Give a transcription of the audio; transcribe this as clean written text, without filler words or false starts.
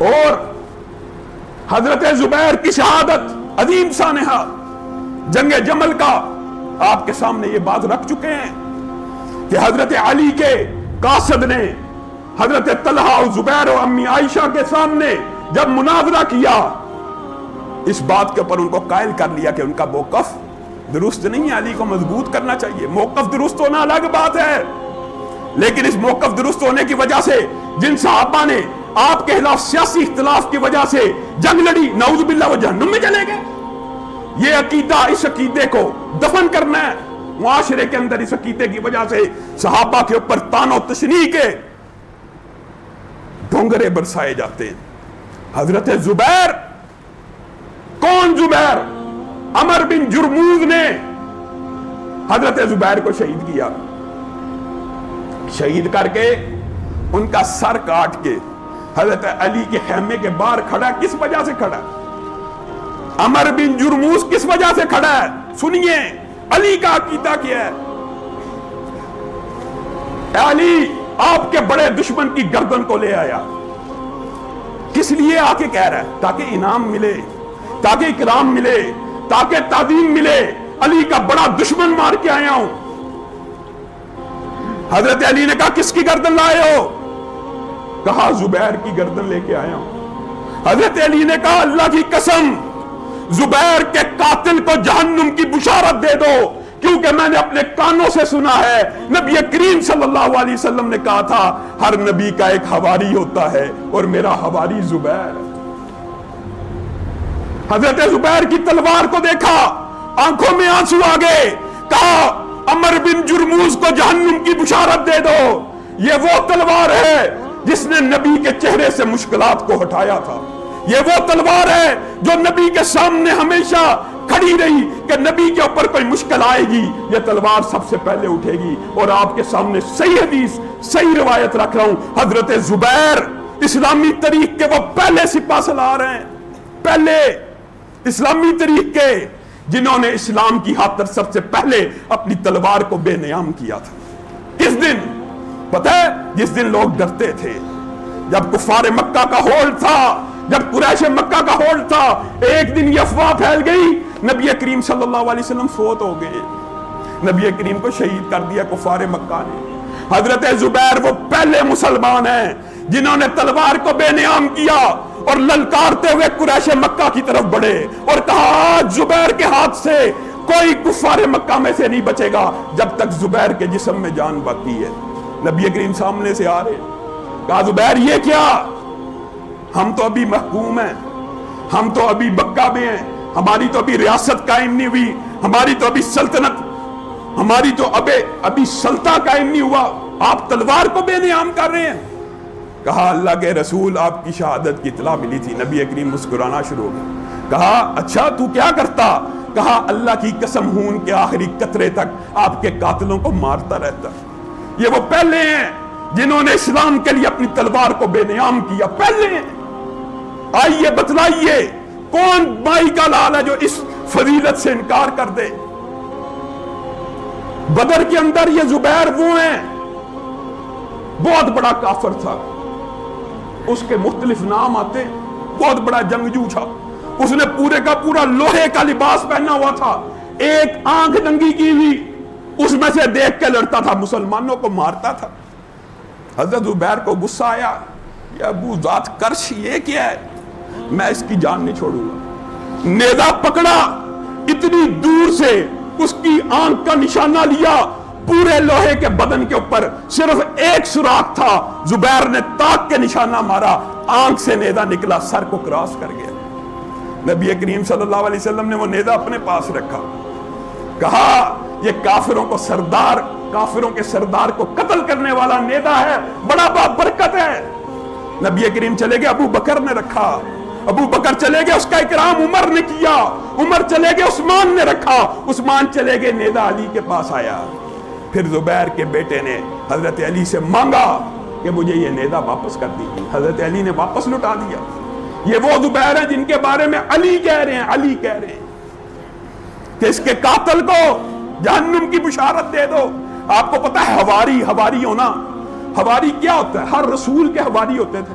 اور حضرت زبیر کی شہادت عظیم سانحہ جنگ جمل کا آپ کے سامنے یہ بات رکھ چکے ہیں کہ حضرت علی کے قاصد نے حضرت طلحہ اور زبیر اور امی عائشہ کے سامنے جب مناظرہ کیا، اس بات کے اوپر ان کو قائل کر لیا کہ ان کا موقف درست نہیں ہے، علی کو مضبوط کرنا چاہیے۔ موقف درست ہونا الگ بات ہے، لیکن اس موقف درست ہونے کی وجہ سے جن صحابہ نے آپ کے خلاف سیاسی اختلاف کی وجہ سے جنگ لڑی، نعوذ باللہ وہ جہنم میں چلے گئے۔ یہ عقیدہ، اس عقیدے کو دفن کرنا ہے۔ معاشرے کے اندر اس عقیدے کی وجہ سے صحابہ کے اوپر طعن و تشنیع کے ڈھونگرے برسائے جاتے ہیں۔ حضرت زبیر، کون زبیر؟ عمر بن جرموز نے حضرت زبیر کو شہید کیا، شہید کر کے ان کا سر کاٹ کے حضرت علی کے خیمے کے باہر کھڑا۔ کس وجہ سے کھڑا؟ عمر بن جرموز کس وجہ سے کھڑا ہے؟ سنیے علی کا عقیدہ کیا ہے۔ علی آپ کے بڑے دشمن کی گردن کو لے آیا، کس لیے آ کے کہہ رہا ہے؟ تاکہ انعام ملے، تاکہ اکرام ملے، تاکہ تعظیم ملے۔ علی کا بڑا دشمن مار کے آیا ہوں۔ حضرت علی نے کہا کس کی گردن لائے ہو؟ کہا زبیر کی گردن لے کے آیا ہوں۔ حضرت علی نے کہا اللہ کی قسم، زبیر کے قاتل کو جہنم کی بشارت دے دو، کیونکہ میں نے اپنے کانوں سے سنا ہے نبی کریم صلی اللہ علیہ وسلم نے کہا تھا ہر نبی کا ایک حواری ہوتا ہے اور میرا حواری زبیر ہے۔ حضرت زبیر کی تلوار کو دیکھا، آنکھوں میں آنسو آ گئے، کہا عمر بن جرموز کو جہنم کی بشارت دے دو، یہ وہ تلوار ہے جس نے نبی کے چہرے سے مشکلات کو ہٹایا تھا، یہ وہ تلوار ہے جو نبی کے سامنے ہمیشہ کھڑی رہی کہ نبی کے اوپر کوئی مشکل آئے گی یہ تلوار سب سے پہلے اٹھے گی۔ اور آپ کے سامنے صحیح حدیث، صحیح روایت رکھ رہا ہوں، حضرت زبیر اسلامی تاریخ کے وہ پہلے سپاہ سالار ہیں، پہلے اسلامی تاریخ کے جنہوں نے اسلام کی خاطر سب سے پہلے اپنی تلوار کو بے نیام کیا تھا۔ کس دن؟ پتہ ہے جس دن لوگ ڈرتے تھے، جب کفار مکہ کا ہول تھا، جب قریش مکہ کا ہول تھا، ایک دن یہ افواہ پھیل گئی نبی کریم صلی اللہ علیہ وسلم فوت ہو گئے، نبی کریم کو شہید کر دیا کفار مکہ نے۔ حضرت زبیر وہ پہلے مسلمان ہیں جنہوں نے تلوار کو بے نیام کیا اور للکارتے ہوئے قریش مکہ کی طرف بڑھے اور کہا آج زبیر کے ہاتھ سے کوئی کفار مکہ میں سے نہیں بچے گا جب تک زبیر کے جسم میں جان باقی ہے۔ نبی کریم سامنے سے آ رہے، کہا زبیر یہ کیا؟ ہم تو ابھی محکوم ہیں، ہم تو ابھی مکہ میں ہیں، ہماری تو ابھی ریاست قائم نہیں ہوئی، ہماری تو ابھی سلطنت، ہماری تو ابھی سلطہ قائم نہیں ہوا، آپ تلوار کو بے نیام کر رہے ہیں۔ کہا اللہ کے رسول آپ کی شہادت کی اطلاع ملی تھی۔ نبی کریم مسکرانا شروع ہو گیا، کہا اچھا تو کیا کرتا؟ کہا اللہ کی قسم خون کے آخری قطرے تک آپ کے قاتلوں کو مارتا رہتا۔ یہ وہ پہلے ہیں جنہوں نے اسلام کے لیے اپنی تلوار کو بے نیام کیا، پہلے ہیں۔ آئیے بتلائیے کون مائی کا لال ہے جو اس فضیلت سے انکار کر دے؟ بدر کے اندر یہ زبیر وہ ہیں، بہت بڑا کافر تھا، اس کے مختلف نام آتے، بہت بڑا جنگجو تھا، اس نے پورے کا پورا لوہے کا لباس پہنا ہوا تھا، ایک آنکھ ننگی کی ہوئی، اس میں سے دیکھ کے لڑتا تھا، مسلمانوں کو مارتا تھا۔ حضرت زبیر کو غصہ آیا، یہ ابو ذات کرش یہ کیا ہے، میں اس کی جان نہیں چھوڑوں گا۔ نیزہ پکڑا، اتنی دور سے اس کی آنکھ کا نشانہ لیا، پورے لوہے کے بدن کے اوپر صرف ایک سوراخ تھا، زبیر نے تاک کے نشانہ مارا، آنکھ سے نیزہ نکلا، سر کو کراس کر گیا۔ نبی کریم صلی اللہ علیہ وسلم نے وہ نیزہ اپنے پاس رکھا، کہا یہ کافروں کے سردار کو قتل کرنے والا نیزہ ہے، بڑا برکت ہے۔ نبی کریم چلے گئے، ابو بکر نے رکھا، ابو بکر چلے گئے، اس کا اکرام عمر نے کیا، عمر چلے گئے، عثمان نے رکھا، عثمان چلے گئے، نیزہ علی کے پاس آیا۔ پھر زبیر کے بیٹے نے حضرت علی سے مانگا کہ مجھے یہ نیزہ واپس کر دیجیے، حضرت علی نے واپس لٹا دیا۔ یہ وہ زبیر ہیں جن کے بارے میں علی کہہ رہے ہیں کہ اس کے قاتل کو جہنم کی بشارت دے دو۔ آپ کو پتا ہے حواری ہونا، حواری کیا ہوتا ہے؟ ہر رسول کے حواری ہوتے تھے،